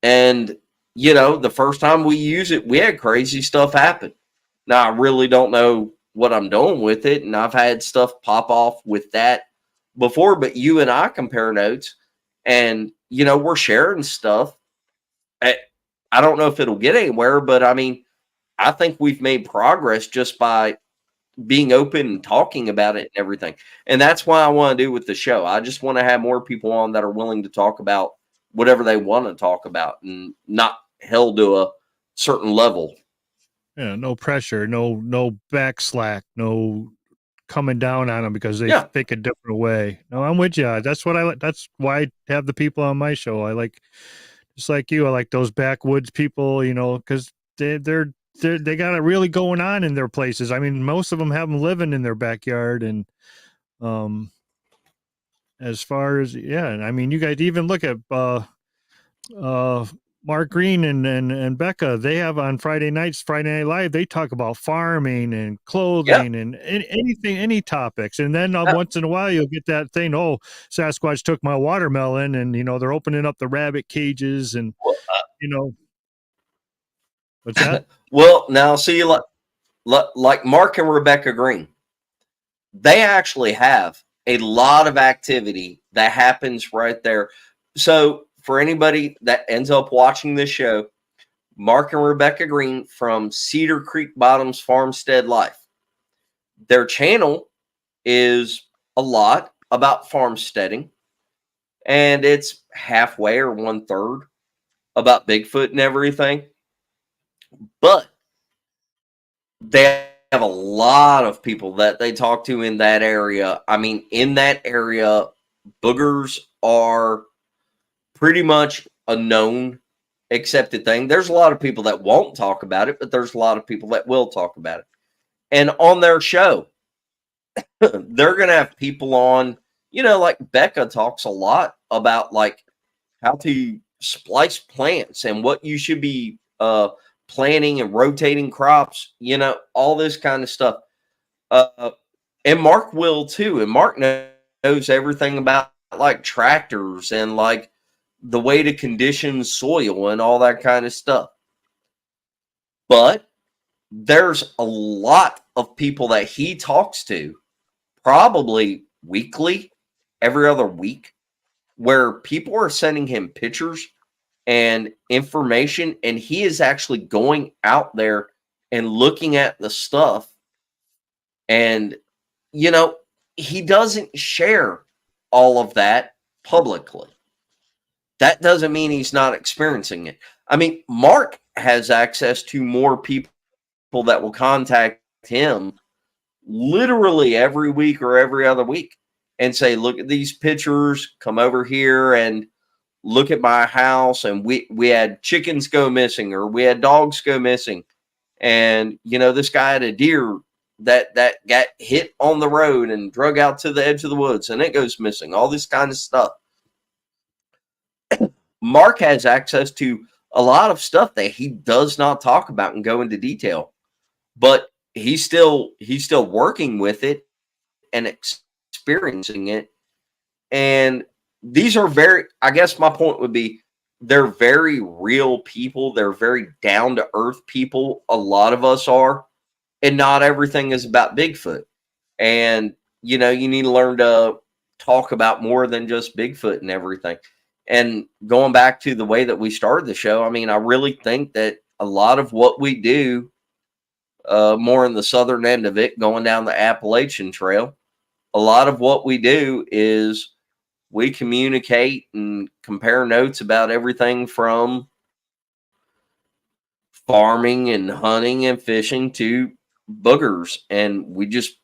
And you know, the first time we use it, we had crazy stuff happen. Now I really don't know what I'm doing with it, and I've had stuff pop off with that before, but you and I compare notes, and you know, we're sharing stuff. I don't know if it'll get anywhere, but I mean, I think we've made progress just by being open and talking about it and everything. And that's why I want to do with the show. I just want to have more people on that are willing to talk about whatever they want to talk about and not held to a certain level. Yeah, no pressure, no back slack, no coming down on them because they think a different way. No, I'm with you. That's what I like. That's why I have the people on my show. I like, just like you, I like those backwoods people, you know, because they got it really going on in their places. I mean, most of them have them living in their backyard, and as far as I mean, you guys even look at Mark Green and Becca. They have on Friday Night Live. They talk about farming and clothing and anything, any topics. And then once in a while, you'll get that thing. Oh, Sasquatch took my watermelon, and you know they're opening up the rabbit cages, and you know. What's that? Well, now see, like Mark and Rebecca Green, they actually have a lot of activity that happens right there. So for anybody that ends up watching this show, Mark and Rebecca Green from Cedar Creek Bottoms Farmstead Life, their channel is a lot about farmsteading, and it's halfway or 1/3 about Bigfoot and everything. But they have a lot of people that they talk to in that area. I mean, in that area, boogers are pretty much a known, accepted thing. There's a lot of people that won't talk about it, but there's a lot of people that will talk about it. And on their show, they're going to have people on, you know, like Becca talks a lot about like how to splice plants and what you should be planting and rotating crops, you know, all this kind of stuff. And Mark will too. And Mark knows everything about like tractors and like the way to condition soil and all that kind of stuff. But there's a lot of people that he talks to, probably weekly, every other week, where people are sending him pictures and information, and he is actually going out there and looking at the stuff. And, you know, he doesn't share all of that publicly. That doesn't mean he's not experiencing it. I mean, Mark has access to more people that will contact him literally every week or every other week and say, look at these pictures, come over here and look at my house. And we had chickens go missing, or we had dogs go missing. And, you know, this guy had a deer that got hit on the road and drug out to the edge of the woods, and it goes missing, all this kind of stuff. Mark has access to a lot of stuff that he does not talk about and go into detail, but he's still working with it and experiencing it. And these are I guess my point would be, they're very real people. They're very down to earth people. A lot of us are, and not everything is about Bigfoot. And, you know, you need to learn to talk about more than just Bigfoot and everything. And going back to the way that we started the show, I mean, I really think that a lot of what we do more in the southern end of it, going down the Appalachian Trail, a lot of what we do is we communicate and compare notes about everything from farming and hunting and fishing to boogers. And we just,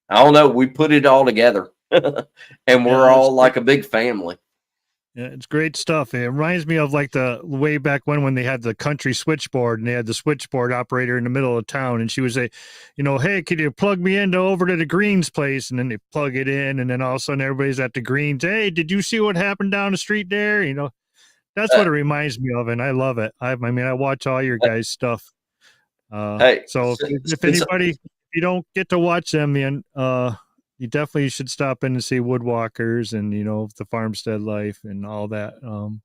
I don't know, we put it all together. And we're all like a big family. Yeah, it's great stuff. It reminds me of like the way back when they had the country switchboard and they had the switchboard operator in the middle of town, and she would say, hey, could you plug me over to the Greens place? And then they plug it in, and then all of a sudden everybody's at the Greens. Hey, did you see what happened down the street there? That's what it reminds me of, and I love it. I watch all your guys' stuff. So if anybody, if you don't get to watch them, man, you definitely should stop in and see Woodwalkerz and the Farmstead Life and all that.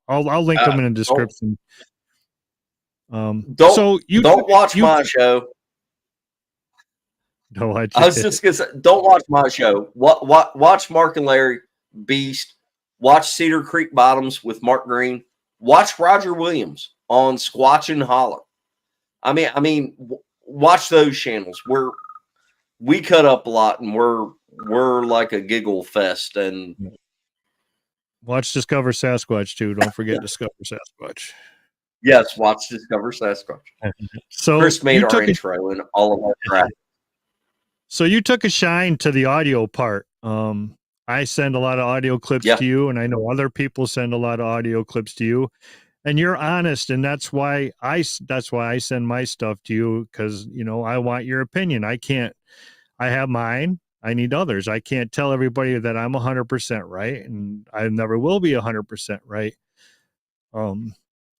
I'll link them in the description. Don't watch my show. No, I was just gonna say, don't watch my show. Watch Mark and Larry Beast. Watch Cedar Creek Bottoms with Mark Green. Watch Roger Williams on Squatch and Holler. I mean, watch those channels. We cut up a lot, and we're like a giggle fest. And watch Discover Sasquatch too. Don't forget Discover Sasquatch. Yes, watch Discover Sasquatch. So Chris made our intro and all of our crap. So you took a shine to the audio part. I send a lot of audio clips to you, and I know other people send a lot of audio clips to you. And you're honest, and that's why I send my stuff to you, because I want your opinion. I have mine. I need others. I can't tell everybody that I'm 100% right, and I never will be 100% right.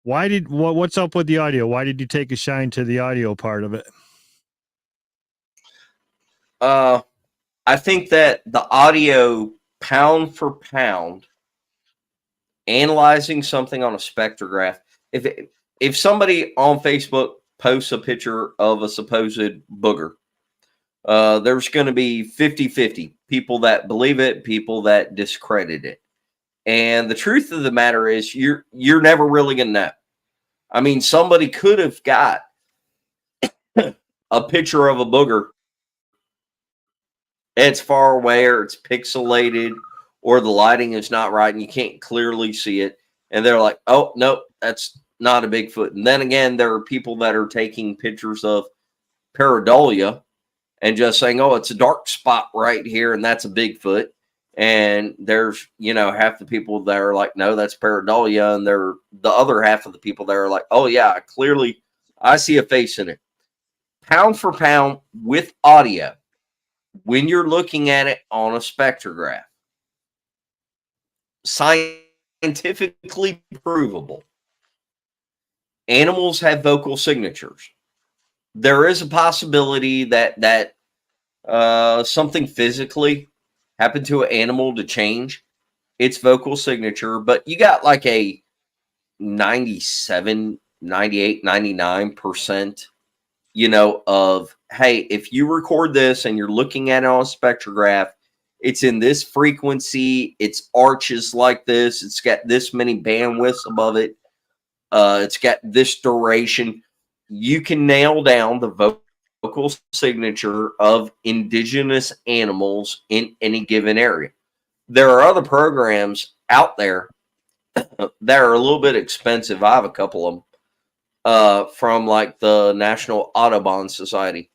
What's up with the audio? Why did you take a shine to the audio part of it? I think that the audio, pound for pound, analyzing something on a spectrograph. If somebody on Facebook posts a picture of a supposed booger, there's going to be 50-50 people that believe it, people that discredit it. And the truth of the matter is you're never really going to know. I mean, somebody could have got a picture of a booger. It's far away, or it's pixelated, or the lighting is not right and you can't clearly see it. And they're like, oh, no, that's not a Bigfoot. And then again, there are people that are taking pictures of pareidolia and just saying, oh, it's a dark spot right here, and that's a Bigfoot. And there's, half the people that are like, no, that's pareidolia. And the other half of the people that are like, oh, yeah, clearly I see a face in it. Pound for pound with audio, when you're looking at it on a spectrograph, scientifically provable, animals have vocal signatures. There is a possibility that something physically happened to an animal to change its vocal signature, but you got like a 97, 98, 99%, of, hey, if you record this and you're looking at it on a spectrograph, it's in this frequency, its arches like this, it's got this many bandwidths above it, it's got this duration. You can nail down the vocal signature of indigenous animals in any given area. There are other programs out there that are a little bit expensive. I have a couple of them from like the National Audubon Society,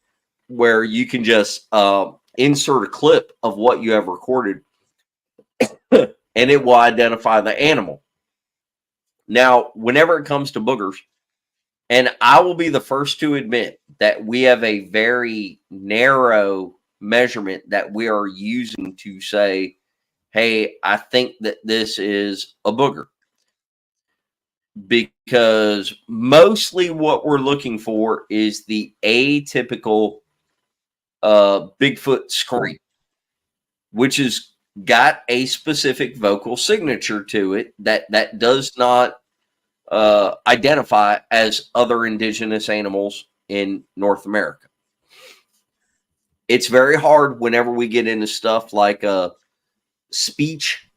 where you can just insert a clip of what you have recorded and it will identify the animal. Now, whenever it comes to boogers, and I will be the first to admit that we have a very narrow measurement that we are using to say, hey, I think that this is a booger. Because mostly what we're looking for is the atypical Bigfoot scream, which has got a specific vocal signature to it that does not identify as other indigenous animals in North America. It's very hard whenever we get into stuff like speech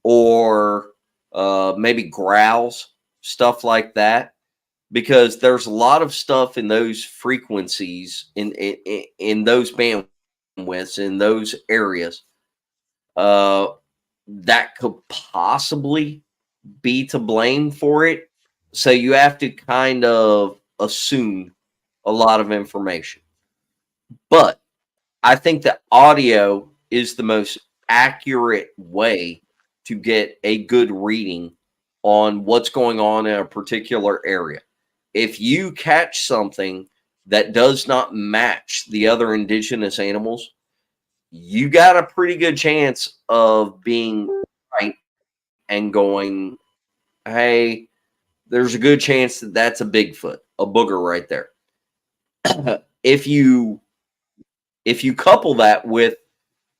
or maybe growls, stuff like that, because there's a lot of stuff in those frequencies, in those bandwidths, in those areas, that could possibly be to blame for it. So you have to kind of assume a lot of information. But I think that audio is the most accurate way to get a good reading on what's going on in a particular area. If you catch something that does not match the other indigenous animals, you got a pretty good chance of being right and going, hey, there's a good chance that that's a Bigfoot, a booger right there. If you couple that with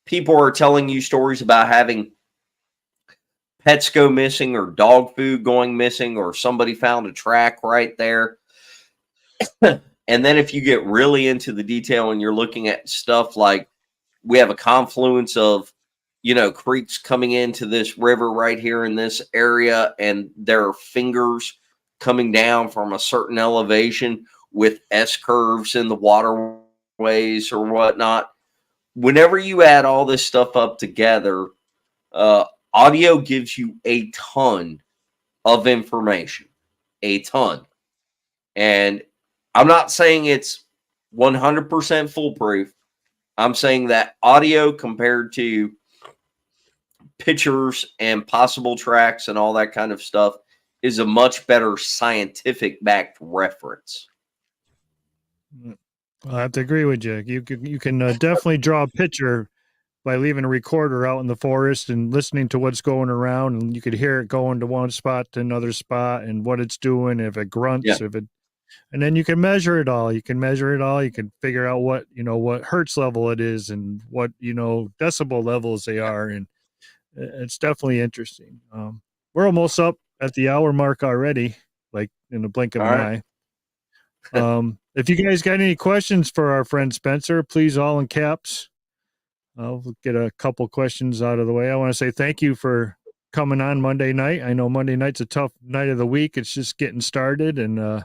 people are telling you stories about having pets go missing or dog food going missing or somebody found a track right there. And then if you get really into the detail and you're looking at stuff like we have a confluence of, creeks coming into this river right here in this area, and there are fingers coming down from a certain elevation with S curves in the waterways or whatnot. Whenever you add all this stuff up together, audio gives you a ton of information, a ton. And I'm not saying it's 100% foolproof. I'm saying that audio compared to pictures and possible tracks and all that kind of stuff is a much better scientific backed reference. I have to agree with you. You can definitely draw a picture by leaving a recorder out in the forest and listening to what's going around, and you could hear it going to one spot to another spot and what it's doing, if it grunts, and then you can measure it all. You can figure out what hertz level it is and what, decibel levels they are. And it's definitely interesting. We're almost up at the hour mark already, like in the blink of an eye. If you guys got any questions for our friend Spencer, please, all in caps. I'll get a couple questions out of the way. I want to say thank you for coming on Monday night. I know Monday night's a tough night of the week. It's just getting started, and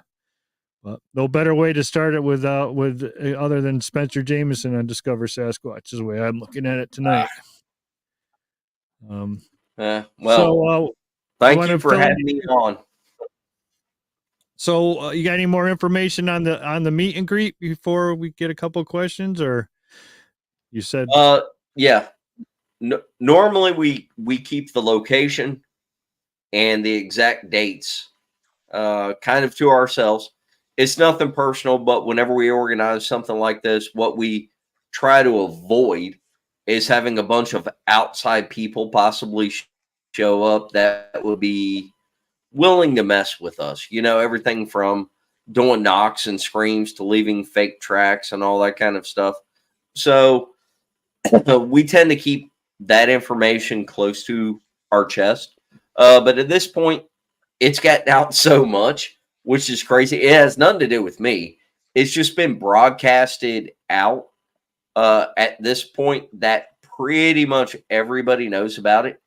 no better way to start it with other than Spencer Jamison on Discover Sasquatch is the way I'm looking at it tonight. Thank you for having me on. So you got any more information on the meet and greet before we get a couple of questions, or you said? Yeah. Normally we keep the location and the exact dates kind of to ourselves. It's nothing personal, but whenever we organize something like this, what we try to avoid is having a bunch of outside people possibly show up that would be willing to mess with us. Everything from doing knocks and screams to leaving fake tracks and all that kind of stuff. So we tend to keep that information close to our chest. But at this point, it's gotten out so much, which is crazy. It has nothing to do with me. It's just been broadcasted out at this point that pretty much everybody knows about it.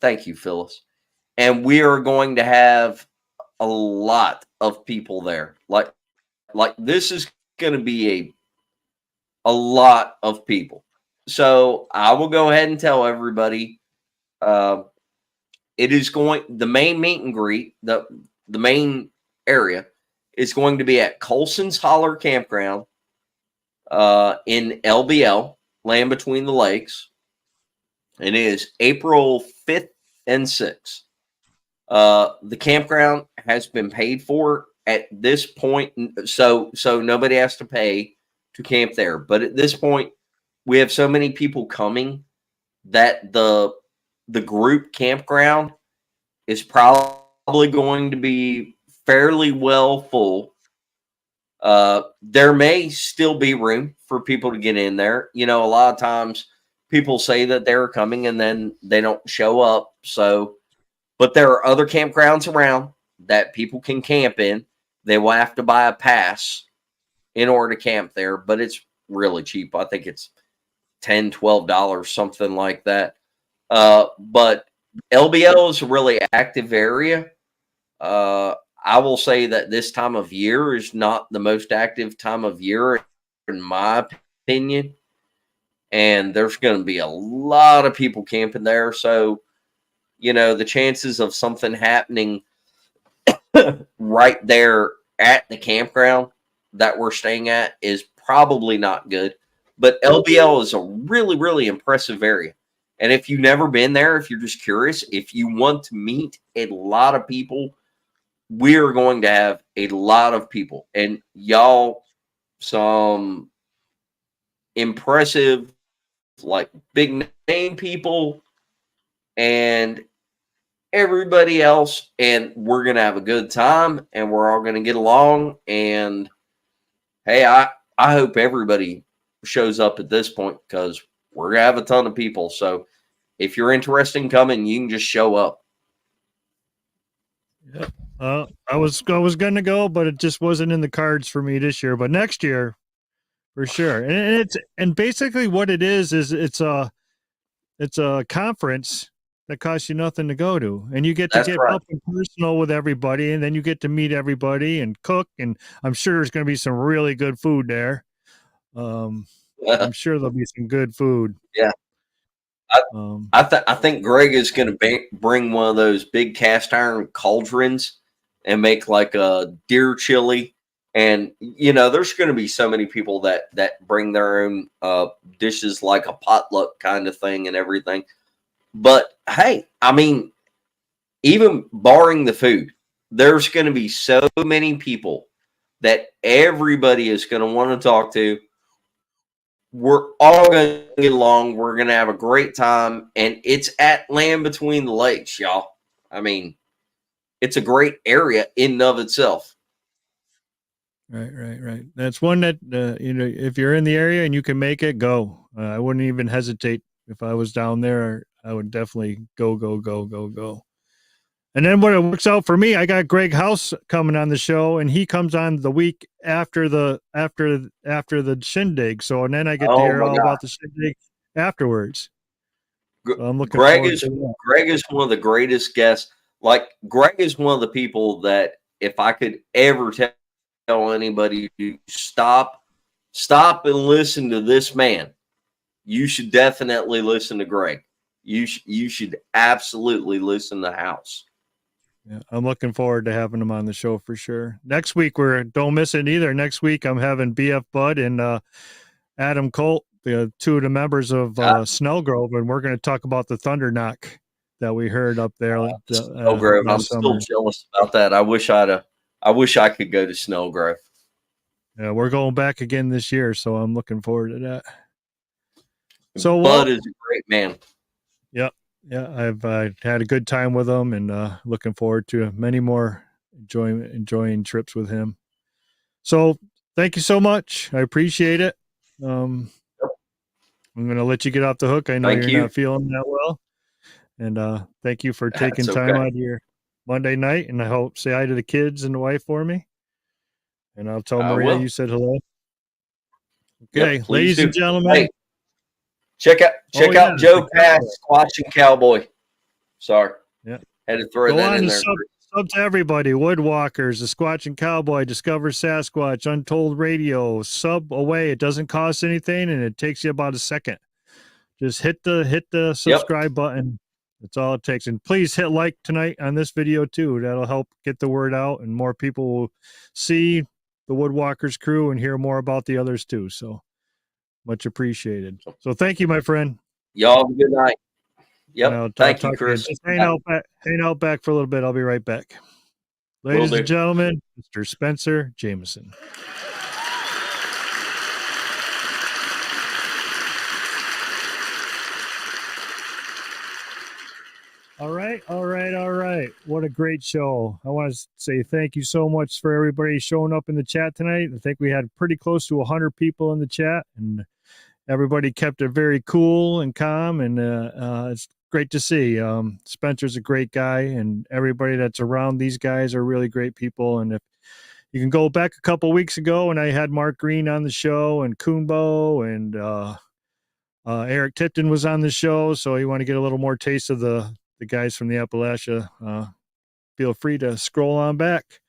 Thank you, Phyllis. And we are going to have a lot of people there. Like this is going to be a lot of people. So I will go ahead and tell everybody the main meet and greet, the main area is going to be at Colson's Holler Campground in LBL, Land Between the Lakes. And it is April 5th and 6th. The campground has been paid for at this point, so nobody has to pay to camp there. But at this point, we have so many people coming that the group campground is probably going to be fairly well full. There may still be room for people to get in there. A lot of times people say that they're coming and then they don't show up. But there are other campgrounds around that people can camp in. They will have to buy a pass in order to camp there, but it's really cheap. I think it's $10, $12, something like that. But LBL is a really active area. I will say that this time of year is not the most active time of year, in my opinion. And there's going to be a lot of people camping there. So, the chances of something happening right there at the campground that we're staying at is probably not good. But LBL is a really, really impressive area. And if you've never been there, if you're just curious, if you want to meet a lot of people, we are going to have a lot of people. And y'all, some impressive, like big name people and everybody else. And we're going to have a good time and we're all going to get along. And hey, I hope everybody shows up at this point because we're going to have a ton of people. So if you're interested in coming, you can just show up. Yep. I was going to go, but it just wasn't in the cards for me this year. But next year, for sure. And basically what it is it's a conference that costs you nothing to go to, and you get to get up and personal with everybody, and then you get to meet everybody and cook. And I'm sure there's going to be some really good food there. I'm sure there'll be some good food. Yeah. I think Greg is going to bring one of those big cast iron cauldrons and make like a deer chili. And, there's going to be so many people that bring their own dishes, like a potluck kind of thing and everything. But, hey, I mean, even barring the food, there's going to be so many people that everybody is going to want to talk to. We're all going to get along. We're going to have a great time. And it's at Land Between the Lakes, y'all. I mean, it's a great area in and of itself. Right. That's one that, if you're in the area and you can make it, go. I wouldn't even hesitate. If I was down there, I would definitely go. And then when it works out for me, I got Greg House coming on the show, and he comes on the week after the shindig. So, and then I get to hear all about the shindig afterwards. So I'm looking Greg is one of the greatest guests. Like, Greg is one of the people that if I could ever tell anybody to stop and listen to this man, you should definitely listen to Greg. You should absolutely listen to House. Yeah, I'm looking forward to having him on the show for sure. Next week, don't miss it either. Next week, I'm having BF Bud and Adam Colt, the two of the members of Snellgrove, and we're going to talk about the thunder knock that we heard up there. Snellgrove. I'm still jealous about that. I wish I could go to Snellgrove. Yeah, we're going back again this year, so I'm looking forward to that. So Bud is a great man. Yep. Yeah, I've had a good time with him, and looking forward to many more enjoying trips with him. So thank you so much. I appreciate it. I'm going to let you get off the hook. I know you're not feeling that well. And thank you for taking time out of your Monday night. And I hope say hi to the kids and the wife for me. And I'll tell Maria you said hello. Okay, yep, ladies and gentlemen. Hey, check out Joe Pass, Squatching Cowboy. Sorry. Yeah. Had to throw that in there. Sub to everybody. Woodwalkerz, the Squatching Cowboy, Discover Sasquatch, Untold Radio. Sub away. It doesn't cost anything, and it takes you about a second. Just hit the subscribe button. That's all it takes. And please hit like tonight on this video too. That'll help get the word out, and more people will see the Woodwalkerz crew and hear more about the others too. So much appreciated. So thank you, my friend. Y'all have a good night. Yep. Thank you, Chris. Just hang out back for a little bit. I'll be right back. Ladies and gentlemen, Mr. Spencer Jamison. All right. What a great show. I want to say thank you so much for everybody showing up in the chat tonight. I think we had pretty close to 100 people in the chat, and everybody kept it very cool and calm, and it's great to see. Spencer's a great guy, and everybody that's around these guys are really great people. And if you can go back a couple weeks ago, and I had Mark Green on the show, and Coonbo, and Eric Tipton was on the show, so you want to get a little more taste of the guys from the Appalachia, feel free to scroll on back.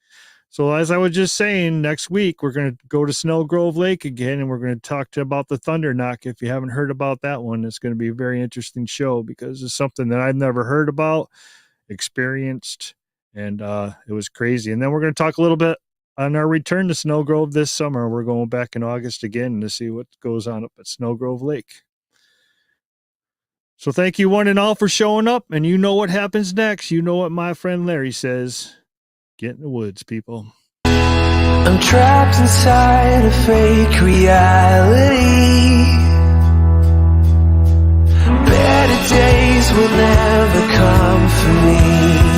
So as I was just saying, next week we're going to go to Snow Grove Lake again, and we're going to talk about the Thunder Knock. If you haven't heard about that one, it's going to be a very interesting show because it's something that I've never heard about, experienced, and it was crazy. And then we're going to talk a little bit on our return to Snow Grove this summer. We're going back in August again to see what goes on up at Snow Grove Lake. So thank you one and all for showing up, and you know what happens next. You know what my friend Larry says. Get in the woods, people. I'm trapped inside a fake reality. Better days will never come for me.